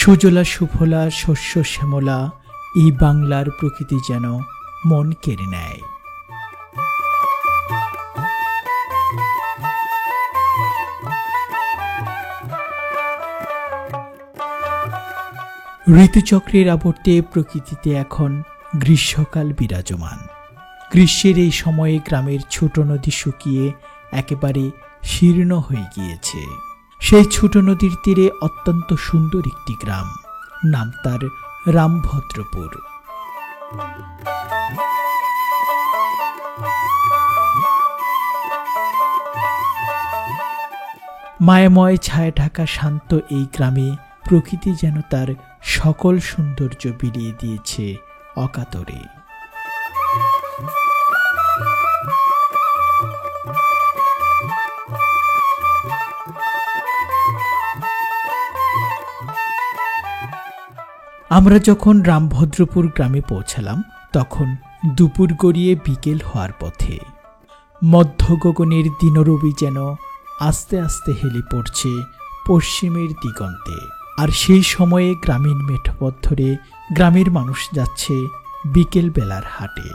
সুজলা সুফলা শস্য শ্যামলা এই বাংলার প্রকৃতি যেন মন কেড়ে নেয়। ঋতুচক্রের আবর্তে প্রকৃতিতে এখন গ্রীষ্মকাল বিরাজমান। গ্রীষ্মের এই সময়ে গ্রামের ছোট নদী শুকিয়ে একেবারে শীর্ণ হয়ে গিয়েছে। সেই ছোট নদীর তীরে অত্যন্ত সুন্দর একটি গ্রাম, নাম তার রামভদ্রপুর। মায়াময় ছায়া ঢাকা শান্ত এই গ্রামে প্রকৃতি যেন তার সকল সৌন্দর্য বিলিয়ে দিয়েছে অকাতরে। আমরা যখন রামভদ্রপুর গ্রামে পৌঁছালাম তখন দুপুর গড়িয়ে বিকেল হওয়ার পথে। মধ্য গগনের দিনরবি যেন আস্তে আস্তে হেলে পড়ছে পশ্চিমের দিগন্তে। আর সেই সময়ে গ্রামীণ মেঠোপথ ধরে গ্রামের মানুষ যাচ্ছে বিকেল বেলার হাটে।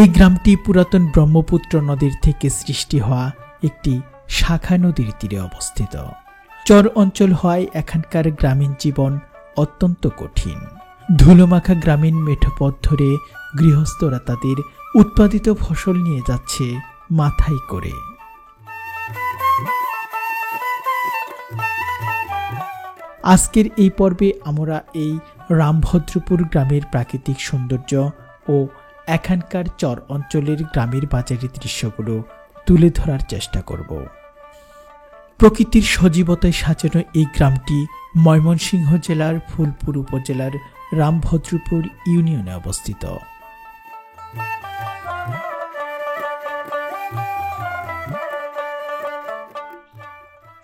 এই গ্রামটি পুরাতন ব্রহ্মপুত্র নদীর থেকে সৃষ্টি হওয়া একটি শাখা নদীর তীরে অবস্থিত। চর অঞ্চল হওয়ায় এখানকার গ্রামীণ জীবন অত্যন্ত কঠিন। ধুলোমাখা গ্রামীণ মেঠোপথ ধরে গৃহস্থরা তাদের উৎপাদিত ফসল নিয়ে যাচ্ছে মাথায় করে। আজকের এই পর্বে আমরা এই রামভদ্রপুর গ্রামের প্রাকৃতিক সৌন্দর্য ও এখানকার চর অঞ্চলের গ্রামের বাজারের দৃশ্যগুলো তুলে ধরার চেষ্টা করব। প্রকৃতির সজীবতায় সাজানো এই গ্রামটি ময়মনসিংহ জেলার ফুলপুর উপজেলার রামভদ্রপুর ইউনিয়নে অবস্থিত।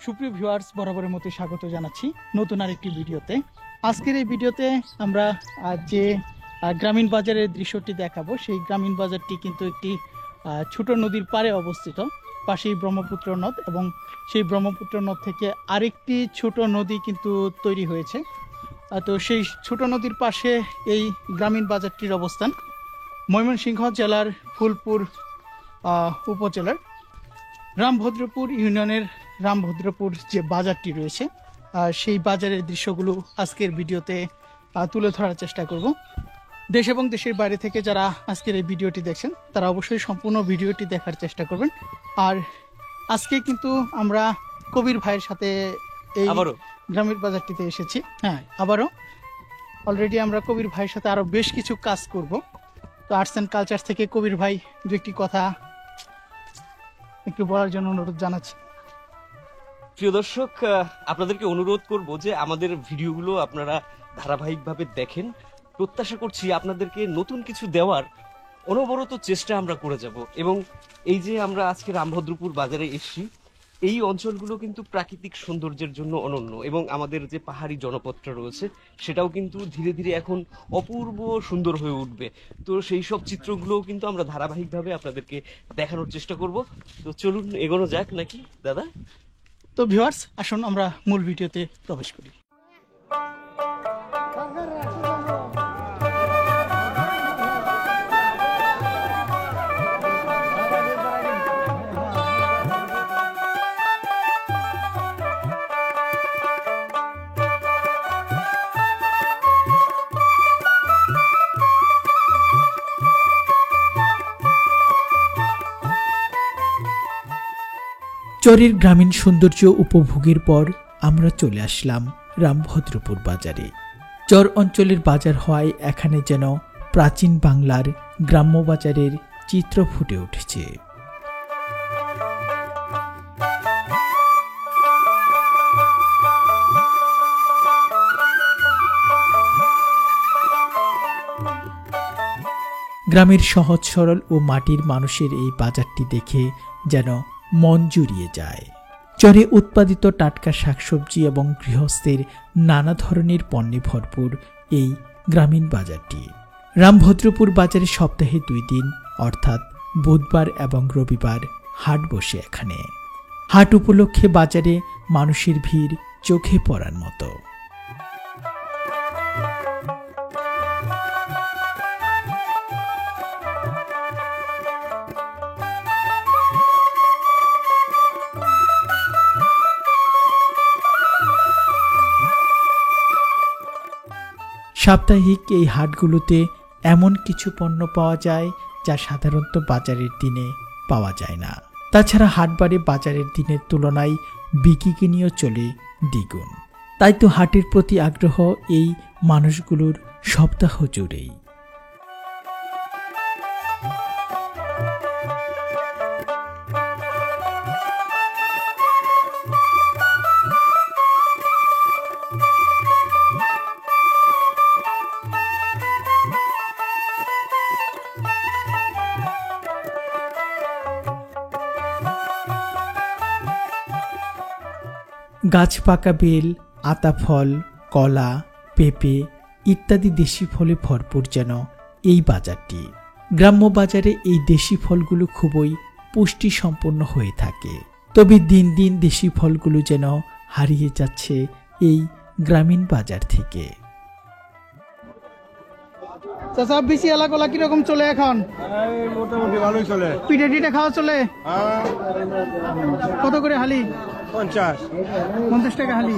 সুপ্রিয় ভিউয়ার্স, বরাবরের মতো স্বাগত জানাচ্ছি নতুন আরেকটি ভিডিওতে। আজকের এই ভিডিওতে আমরা যে গ্রামীণ বাজারের দৃশ্যটি দেখাবো, সেই গ্রামীণ বাজারটি কিন্তু একটি ছোট নদীর পাড়ে অবস্থিত। পাশেই ব্রহ্মপুত্র নদ এবং সেই ব্রহ্মপুত্র নদ থেকে আরেকটি ছোট নদী কিন্তু তৈরি হয়েছে। তো সেই ছোট নদীর পাশে এই গ্রামীণ বাজারটির অবস্থান। ময়মনসিংহ জেলার ফুলপুর উপজেলার রামভদ্রপুর ইউনিয়নের রামভদ্রপুর যে বাজারটি রয়েছে, সেই বাজারের দৃশ্যগুলো আজকের ভিডিওতে তুলে ধরার চেষ্টা করব। দেশ এবং দেশের বাইরে থেকে যারা আজকের এই ভিডিওটি দেখছেন তারা অবশ্যই সম্পূর্ণ ভিডিওটি দেখার চেষ্টা করবেন। আর আজকে কিন্তু আমরা কবির ভাইয়ের সাথে এই গ্রামের বাজারটিতে এসেছি। হ্যাঁ, আবারও অলরেডি আমরা কবির ভাইয়ের সাথে আরো বেশ কিছু কাজ করব। তো আর্টস অ্যান্ড কালচার থেকে কবির ভাই দু একটি কথা একটু বলার জন্য অনুরোধ জানাচ্ছি। প্রিয় দর্শক, আপনাদেরকে অনুরোধ করব যে আমাদের ভিডিওগুলো আপনারা ধারাবাহিকভাবে দেখেন। প্রত্যাশা করছি আপনাদেরকে নতুন কিছু দেওয়ার অনবরত চেষ্টা আমরা করে যাব। এবং এই যে আমরা আজকে রামভদ্রপুর বাজারে এসেছি, এই অঞ্চলগুলো কিন্তু প্রাকৃতিক সৌন্দর্যের জন্য অনন্য এবং আমাদের যে পাহাড়ি জনপদটা রয়েছে সেটাও কিন্তু ধীরে ধীরে এখন অপূর্ব সুন্দর হয়ে উঠবে। তো সেই সব চিত্রগুলোও কিন্তু আমরা ধারাবাহিকভাবে আপনাদেরকে দেখানোর চেষ্টা করব। তো চলুন এগোনো যাক নাকি দাদা? তো ভিউয়ার্স, আসুন আমরা মূল ভিডিওতে প্রবেশ করি। চরের গ্রামীণ সৌন্দর্য উপভোগের পর আমরা চলে আসলাম রামভদ্রপুর বাজারে। চর অঞ্চলের বাজার হওয়ায় এখানে যেন প্রাচীন বাংলার গ্রাম্য বাজারের চিত্র ফুটে উঠেছে। গ্রামের সহজ সরল ও মাটির মানুষের এই বাজারটি দেখে যেন মন জুড়িয়ে যায়। চরে উৎপাদিত টাটকা শাকসবজি এবং গৃহস্থের নানা ধরনের পণ্যে ভরপুর এই গ্রামীণ বাজারটি। রামভদ্রপুর বাজারে সপ্তাহে 2 দিন অর্থাৎ বুধবার এবং রবিবার হাট বসে এখানে। হাট উপলক্ষে বাজারে মানুষের ভিড় চোখে পড়ার মতো। সাপ্তাহিক এই হাটগুলোতে এমন কিছু পণ্য পাওয়া যায় যা সাধারণত বাজারের দিনে পাওয়া যায় না। তাছাড়া হাটবারে বাজারের দিনের তুলনায় বিক্রি চলে দ্বিগুণ। তাই তো হাটের প্রতি আগ্রহ এই মানুষগুলোর সপ্তাহ জুড়েই। গাছ পাকা বেল, আতা ফল, কলা, পেঁপে ইত্যাদি দেশি ফলে ভরপুর যেন এই বাজারটি। গ্রাম্য বাজারে এই দেশি ফলগুলো খুবই পুষ্টি সম্পন্ন হয়ে থাকে। তবে দিন দিন দেশি ফলগুলো যেন হারিয়ে যাচ্ছে এই গ্রামীণ বাজার থেকে। চাচা বিসি এলা কলা কিরকম চলে এখন? মোটামুটি ভালোই চলে। পিঠে টিঠে খাওয়া চলে? কত করে হালি? 50 টাকা হালি।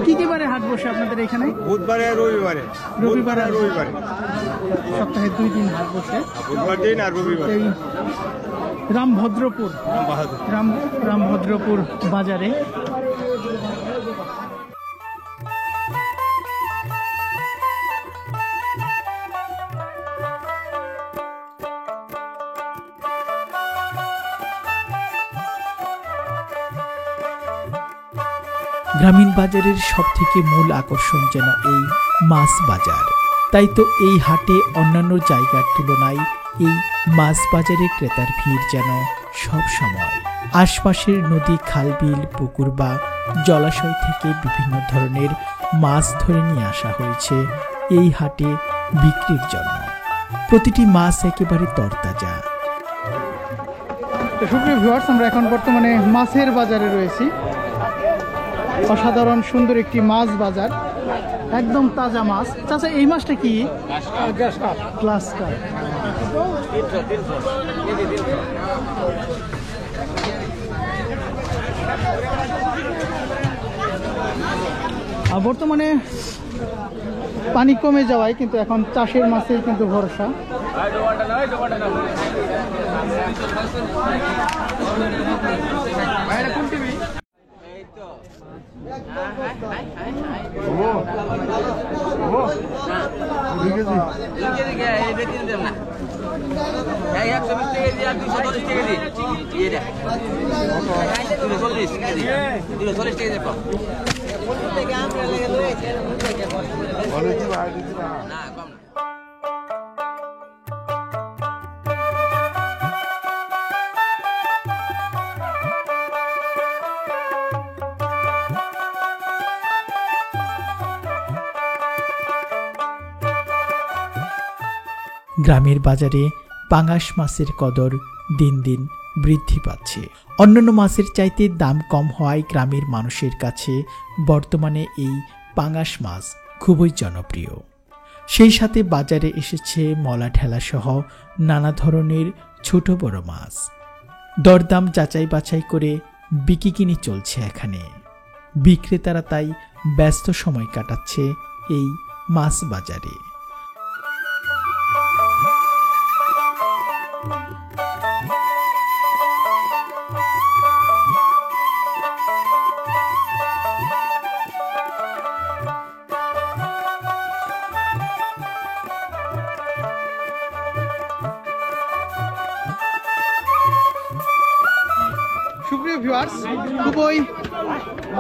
কি কি বারে হাট বসে আপনাদের এখানে? বুধবারে রবিবারে। রবিবারে আর রবিবারে, সপ্তাহে 2 দিন হাট বসে, বুধবার দিন আর রবিবার। এই রামভদ্রপুর রামভদ্রপুর বাজারে গ্রামীণ বাজারের সবথেকে মূল আকর্ষণ যেন এই মাছ বাজার। তাই তো এই হাটে অন্যান্য জায়গার তুলনায় এই মাছ বাজারে ক্রেতার ভিড় যেন সব সময়। আশপাশের নদী, খাল, বিল, পুকুর বা জলাশয় থেকে বিভিন্ন ধরনের মাছ ধরে নিয়ে আসা হয়েছে এই হাটে বিক্রির জন্য। প্রতিটি মাছ একেবারে তরতাজা। সুপ্রিয় ভিউয়ার্স, আমরা এখন বর্তমানে মাছের বাজারে রয়েছি। অসাধারণ সুন্দর একটি মাছ বাজার, একদম তাজা মাছ। চাচা এই মাছটা কি? Glass cup. বর্তমানে পানি কমে যাওয়ায় কিন্তু এখন চাষের মাছের কিন্তু ভরসা। গ্রামের বাজারে পাঙাশ মাছের কদর দিন দিন বৃদ্ধি পাচ্ছে। অন্যান্য মাছের চাইতে দাম কম হওয়ায় গ্রামের মানুষের কাছে বর্তমানে এই পাঙাশ মাছ খুবই জনপ্রিয়। সেই সাথে বাজারে এসেছে মলা ঠেলা সহ নানা ধরনের ছোট বড় মাছ। দরদাম যাচাই বাছাই করে বিকিকিনি চলছে এখানে। বিক্রেতারা তাই ব্যস্ত সময় কাটাচ্ছে এই মাছ বাজারে। সুপ্রিয় ভিউয়ার্স, খুবই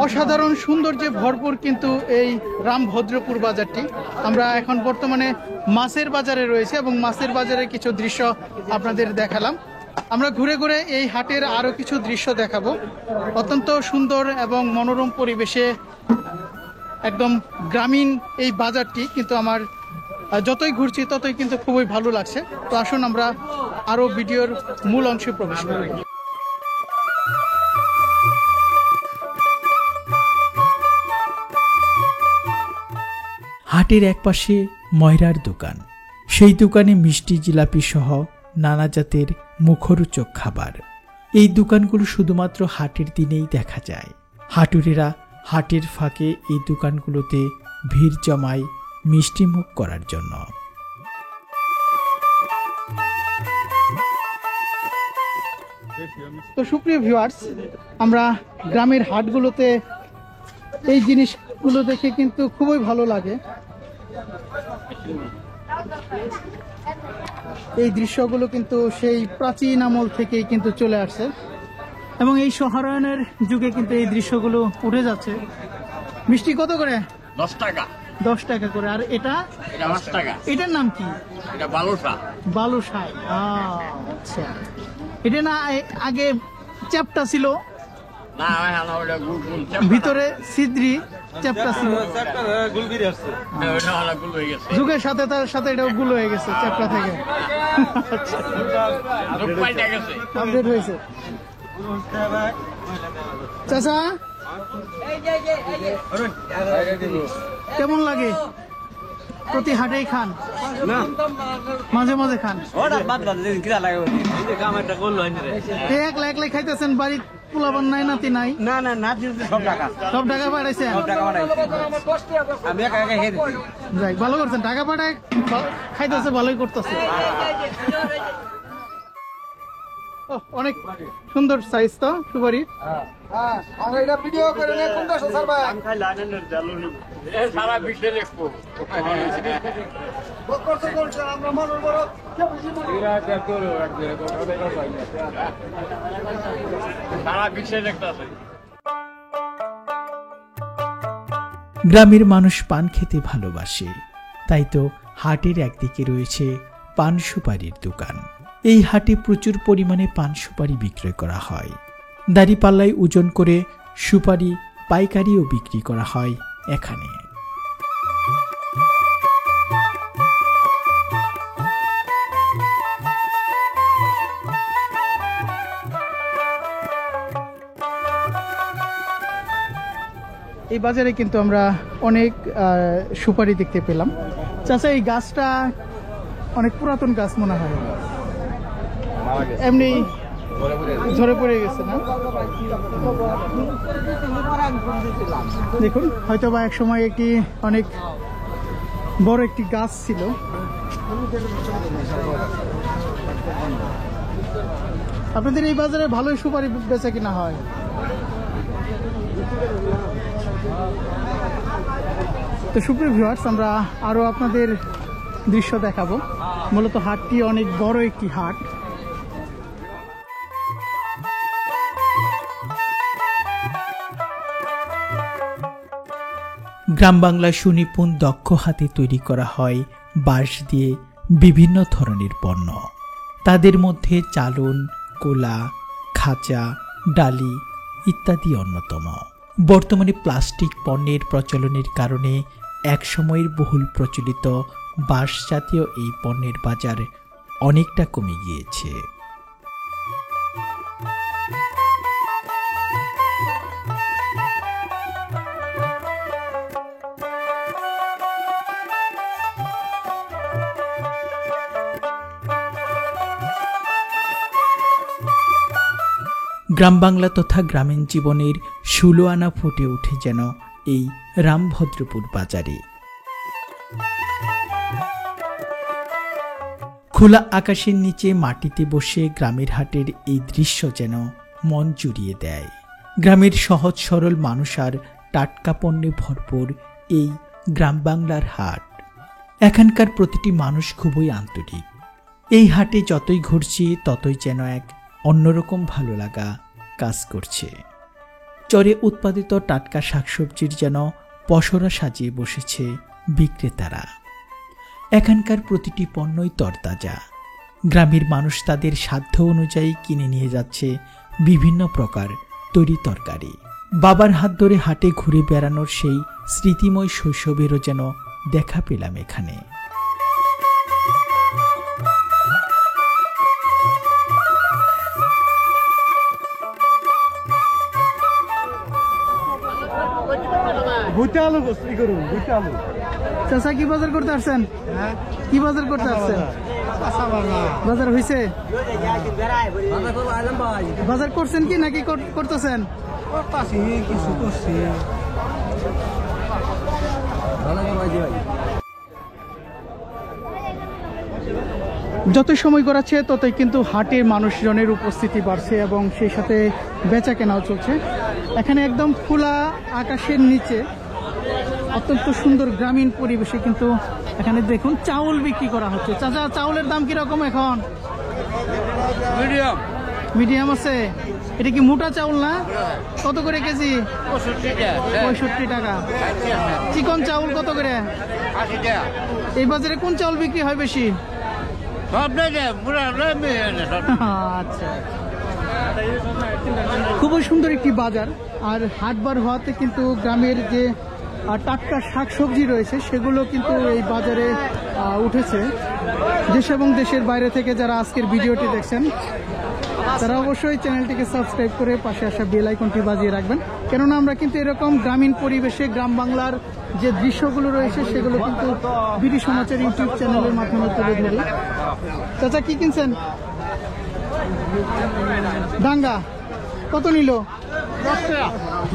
অসাধারণ সৌন্দর্যে ভরপুর কিন্তু এই রামভদ্রপুর বাজারটি। আমরা এখন বর্তমানে মাছের বাজারে রয়েছে এবং মাছের বাজারের কিছু দৃশ্য আপনাদের দেখালাম। আমরা ঘুরে ঘুরে এই হাটের আরও কিছু দৃশ্য দেখাবো। অত্যন্ত সুন্দর এবং মনোরম পরিবেশে একদম গ্রামীণ এই বাজারটি কিন্তু আমার যতই ঘুরছি ততই কিন্তু খুবই ভালো লাগছে। তো আসুন আমরা আরো ভিডিওর মূল অংশে প্রবেশ করি। হাটের একপাশে ময়রার দোকান, সেই দোকানে মিষ্টি জিলাপি সহ নানা জাতের মুখরোচক খাবার। এই দোকানগুলো শুধুমাত্র হাটের দিনেই দেখা যায়। হাটুরেরা হাটের ফাঁকে এই দোকানগুলোতে ভিড় জমায় মিষ্টিমুখ করার জন্য। তো সুপ্রিয় ভিউয়ার্স, আমরা গ্রামের হাটগুলোতে এই জিনিসগুলো দেখে কিন্তু খুবই ভালো লাগে। এই দৃশ্যগুলো কিন্তু সেই প্রাচীন আমল থেকেই কিন্তু চলে আসছে এবং এই শহরায়নের যুগে কিন্তু এই দৃশ্যগুলো উঠে যাচ্ছে। মিষ্টি কত করে? 10 টাকা। 10 টাকা করে। আর এটা? এটা 5 টাকা। এটার নাম কি? এটা বালুশা। বালুশাই। আচ্ছা, এটা না আগে চ্যাপটা ছিল? না, না, ওটা গুল গুল। ভিতরে ছিদ্রি চ্যাপটা ছিল। ওটা হলো গুল হয়ে গেছে। যুগের সাথে তার সাথে এটাও গুলো হয়ে গেছে চ্যাপটা থেকে। আচ্ছা, যুগ পাল্টে গেছে। আপডেট হয়েছে। চাচা, কেমন লাগে? প্রতি হাটেই খান? মাঝে মাঝে খান? একলা একলাই খাইতেছেন? বাড়ির পোলাপান নাই, নাতি নাই? না না না, সব টাকা পাঠাইছেন? যাই, ভালো করছেন। টাকা পাঠায় খাইতেছে, ভালোই করতেছে। অনেক সুন্দর সাইজ তো সুপারি। সারা বিশ্বে দেখবো। সারা বিশ্বে দেখতেছে। গ্রামের মানুষ পান খেতে ভালোবাসে, তাই তো হাটের একদিকে রয়েছে পান সুপারির দোকান। এই হাটে প্রচুর পরিমাণে পান সুপারি বিক্রয় করা হয়। দাঁড়িপাল্লায় ওজন করে সুপারি পাইকারিও বিক্রি করা হয় এখানে। এই বাজারে কিন্তু আমরা অনেক সুপারি দেখতে পেলাম। চাচা, এই গাছটা অনেক পুরাতন গাছ মনে হয়, এমনি ঝরে পড়ে গেছে না? দেখুন, হয়তো বা এক সময় একটি অনেক বড় একটি গাছ ছিল। আপনাদের এই বাজারে ভালোই সুপারি বেচা কিনা হয়? তো সুপ্রিয় ভিউয়ার্স, আমরা আরো আপনাদের দৃশ্য দেখাবো। মূলত হাটটি অনেক বড় একটি হাট। গ্রাম বাংলায় সুনিপুণ দক্ষ হাতে তৈরি করা হয় বাঁশ দিয়ে বিভিন্ন ধরনের পণ্য। তাদের মধ্যে চালন, কোলা, খাঁচা, ডালি ইত্যাদি অন্যতম। বর্তমানে প্লাস্টিক পণ্যের প্রচলনের কারণে একসময়ের বহুল প্রচলিত বাঁশ জাতীয় এই পণ্যের বাজার অনেকটা কমে গিয়েছে। গ্রাম বাংলা তথা গ্রামীণ জীবনের 16 আনা ফুটে ওঠে যেন এই রামভদ্রপুর বাজারে। খোলা আকাশের নিচে মাটিতে বসে গ্রামের হাটের এই দৃশ্য যেন মন জুড়িয়ে দেয়। গ্রামের সহজ সরল মানুষ আর টাটকা পণ্যে ভরপুর এই গ্রাম বাংলার হাট। এখানকার প্রতিটি মানুষ খুবই আন্তরিক। এই হাটে যতই ঘুরছি ততই যেন এক অন্যরকম ভালো লাগা কাজ করছে। চরে উৎপাদিত টাটকা শাকসবজির যেন পসরা সাজিয়ে বসেছে বিক্রেতারা। এখানকার প্রতিটি পণ্যই তরতাজা। গ্রামের মানুষ তাদের সাধ্য অনুযায়ী কিনে নিয়ে যাচ্ছে বিভিন্ন প্রকার তরি তরকারি। বাবার হাত ধরে হাটে ঘুরে বেড়ানোর সেই স্মৃতিময় শৈশবেরও যেন দেখা পেলাম এখানে। আলু কি করুন, দুইটা আলু। চাচা কি বাজার করতে আসছেন? কি বাজার করতে আসছেন? বাজার হয়েছে? বাজার করছেন কি নাকি করতেছেন? কিছু করছি। যত সময় গড়াচ্ছে ততই কিন্তু হাটের মানুষজনের উপস্থিতি বাড়ছে এবং সেই সাথে বেচা কেনাও চলছে। এখানে একদম খোলা আকাশের নিচে অত্যন্ত সুন্দর গ্রামীণ পরিবেশে কিন্তু এখানে দেখুন চাউল বিক্রি করা হচ্ছে। চাচা, চাউলের দাম কিরকম এখন? মিডিয়াম মিডিয়াম আছে। এটা কি মোটা চাউল না? কত করে কেজি? 65 টাকা। চিকন চাউল কত করে? 80 টাকা। এই বাজারে কোন চাউল বিক্রি হয় বেশি? সব নাই রে, পুরা আচ্ছা, খুবই সুন্দর একটি বাজার। আর হাটবার হওয়াতে কিন্তু গ্রামের যে টাটকা শাকসবজি রয়েছে সেগুলো কিন্তু এই বাজারে উঠেছে। দেশ এবং দেশের বাইরে থেকে যারা আজকের ভিডিওটি দেখছেন তারা অবশ্যই চ্যানেলটিকে সাবস্ক্রাইব করে পাশে আসা বেল আইকনটি বাজিয়ে রাখবেন, কেননা আমরা কিন্তু এরকম গ্রামীণ পরিবেশে গ্রাম বাংলার যে দৃশ্যগুলো রয়েছে সেগুলো কিন্তু বিডি সমাচার ইউটিউব চ্যানেলের মাধ্যমে তুলে ধরি। চাচা কি কিনছেন? ডাঙ্গা কত নিল?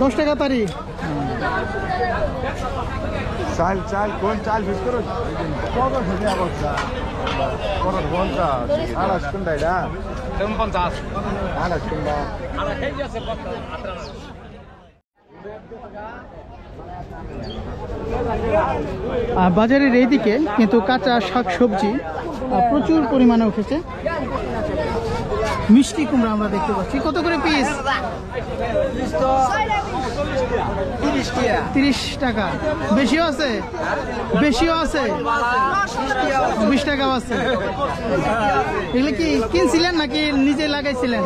10 টাকা তারি। চাল চাল কোন চাল ফিস করো? কত থেকে আবার চাল? কত ঘন্টা? আড়াইশ কোনটা এটা? 50 আড়াইশ কোনটা? বাজারের এইদিকে কিন্তু কাঁচা শাকসবজি প্রচুর পরিমাণে উঠেছে। মিষ্টি কুমড়া আমরা দেখতে পাচ্ছি। কত করে পিস? 30 টাকা। বেশিও আছে? বেশিও আছে? 20 টাকাও আছে। এগুলো কি কিনছিলেন নাকি নিজে লাগাইছিলেন,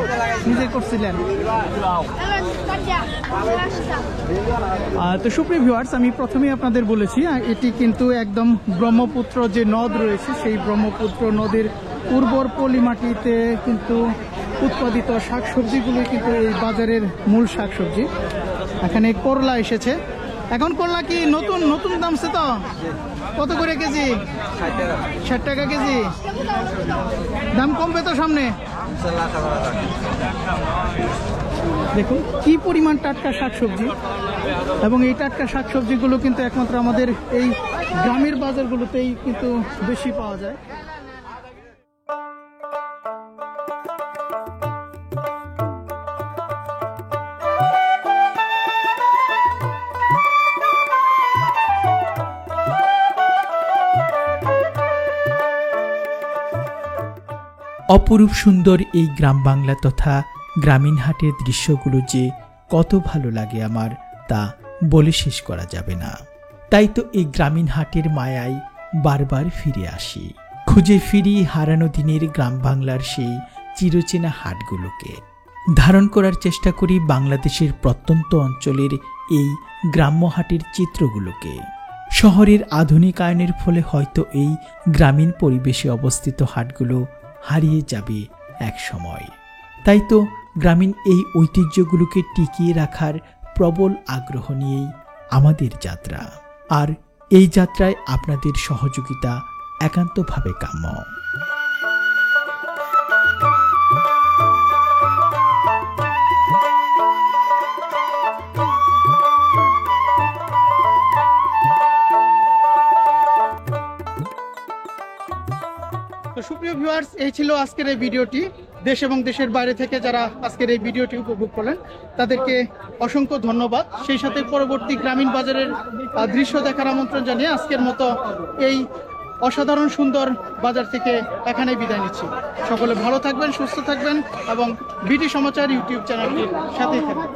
নিজে করছিলেন? তো সুপ্রিয় ভিউয়ার্স, আমি প্রথমেই আপনাদের বলেছি এটি কিন্তু একদম ব্রহ্মপুত্র যে নদ রয়েছে সেই ব্রহ্মপুত্র নদীর উর্বর পলি মাটিতে কিন্তু উৎপাদিত শাকসবজিগুলো কিন্তু এই বাজারের মূল শাকসবজি। এখানে করলা এসেছে। এখন করলা কি নতুন নতুন দামছে? তো কত করে কেজি? 60 টাকা কেজি। দাম কমবে তো সামনে। দেখুন কি পরিমাণ টাটকা শাকসবজি, এবং এই টাটকা শাকসবজিগুলো কিন্তু একমাত্র আমাদের এই গ্রামের বাজারগুলোতেই কিন্তু বেশি পাওয়া যায়। অপরূপ সুন্দর এই গ্রাম বাংলা তথা গ্রামীণ হাটের দৃশ্যগুলো যে কত ভালো লাগে আমার, তা বলে শেষ করা যাবে না। তাই তো এই গ্রামীণ হাটের মায়ায় বারবার ফিরে আসি, খুঁজে ফিরি হারানো দিনের গ্রাম বাংলার সেই চিরচেনা হাটগুলোকে। ধারণ করার চেষ্টা করি বাংলাদেশের প্রত্যন্ত অঞ্চলের এই গ্রাম্য হাটের চিত্রগুলোকে। শহরের আধুনিকায়নের ফলে হয়তো এই গ্রামীণ পরিবেশে অবস্থিত হাটগুলো হারিয়ে যাবে এক সময়। তাই তো গ্রামীণ এই ঐতিহ্যগুলোকে টিকিয়ে রাখার প্রবল আগ্রহ নিয়েই আমাদের যাত্রা। আর এই যাত্রায় আপনাদের সহযোগিতা একান্তভাবে কাম্য। তো সুপ্রিয় ভিউয়ার্স, এই ছিল আজকের এই ভিডিওটি। দেশ এবং দেশের বাইরে থেকে যারা আজকের এই ভিডিওটি উপভোগ করলেন তাদেরকে অসংখ্য ধন্যবাদ। সেই সাথে পরবর্তী গ্রামীণ বাজারের দৃশ্য দেখার আমন্ত্রণ জানিয়ে আজকের মতো এই অসাধারণ সুন্দর বাজার থেকে এখানে বিদায় নিচ্ছি। সকলে ভালো থাকবেন, সুস্থ থাকবেন এবং বিডি সমাচার ইউটিউব চ্যানেলটির সাথেই থাকবেন।